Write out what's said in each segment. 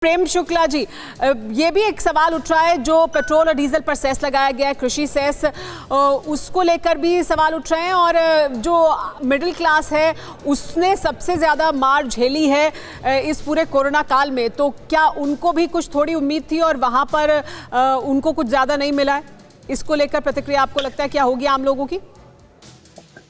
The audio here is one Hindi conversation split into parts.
प्रेम शुक्ला जी, ये भी एक सवाल उठ रहा है जो पेट्रोल और डीजल पर सेस लगाया गया है, कृषि सेस, उसको लेकर भी सवाल उठ रहे हैं और जो मिडिल क्लास है उसने सबसे ज़्यादा मार झेली है इस पूरे कोरोना काल में, तो क्या उनको भी कुछ थोड़ी उम्मीद थी और वहाँ पर उनको कुछ ज़्यादा नहीं मिला है? इसको लेकर प्रतिक्रिया आपको लगता है क्या होगी आम लोगों की?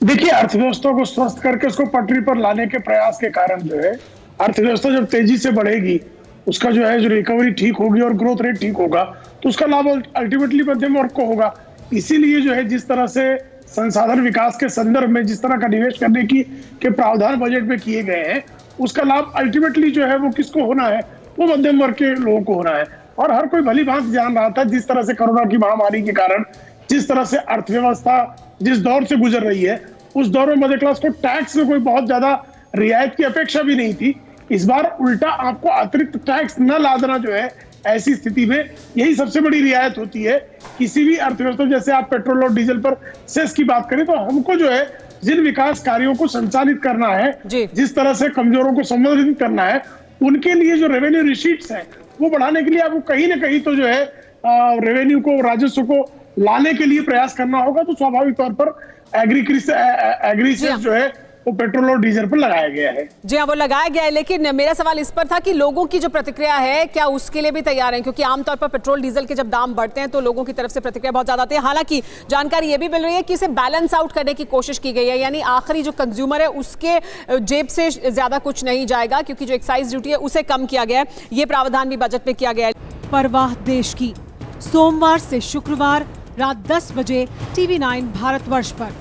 देखिए, अर्थव्यवस्था को स्वस्थ करके उसको पटरी पर लाने के प्रयास के कारण जो है अर्थव्यवस्था जब तेजी से बढ़ेगी, उसका जो है जो रिकवरी ठीक होगी और ग्रोथ रेट ठीक होगा तो उसका लाभ अल्टीमेटली मध्यम वर्ग को होगा। इसीलिए जो है जिस तरह से संसाधन विकास के संदर्भ में जिस तरह का निवेश करने के प्रावधान बजट में किए गए हैं, उसका लाभ अल्टीमेटली जो है वो किसको होना है, वो मध्यम वर्ग के लोगों को होना है। और हर कोई भली भांति जान रहा था जिस तरह से कोरोना की महामारी के कारण जिस तरह से अर्थव्यवस्था जिस दौर से गुजर रही है, उस दौर में मध्य क्लास को टैक्स में कोई बहुत ज्यादा रियायत की अपेक्षा भी नहीं थी। इस बार उल्टा आपको अतिरिक्त टैक्स न लादना जो है, ऐसी स्थिति में यही सबसे बड़ी रियायत होती है किसी भी अर्थव्यवस्था। जैसे आप पेट्रोल और डीजल पर सेस की बात करें तो हमको जो है जिन विकास कार्यों को संचालित करना है, जिस तरह से कमजोरों को संवर्धित करना है, उनके लिए जो रेवेन्यू रिसीट्स है वो बढ़ाने के लिए आपको कहीं ना कहीं तो जो है रेवेन्यू को, राजस्व को लाने के लिए प्रयास करना होगा। तो स्वाभाविक तौर पर एग्री सेस जो है वो पेट्रोल और डीजल पर लगाया गया है। जी हाँ, वो लगाया गया है, लेकिन मेरा सवाल इस पर था कि लोगों की जो प्रतिक्रिया है क्या उसके लिए भी तैयार हैं? क्योंकि आमतौर पर पेट्रोल डीजल के जब दाम बढ़ते हैं तो लोगों की तरफ से प्रतिक्रिया बहुत ज्यादा आती है। हालांकि जानकारी ये भी मिल रही है कि इसे बैलेंस आउट करने की कोशिश की गई है, यानी आखिरी जो कंज्यूमर है उसके जेब से ज्यादा कुछ नहीं जाएगा, क्योंकि जो एक्साइज ड्यूटी है उसे कम किया गया है। ये प्रावधान भी बजट में किया गया है। परवाह देश की, सोमवार से शुक्रवार रात 10 बजे TV9 भारतवर्ष पर।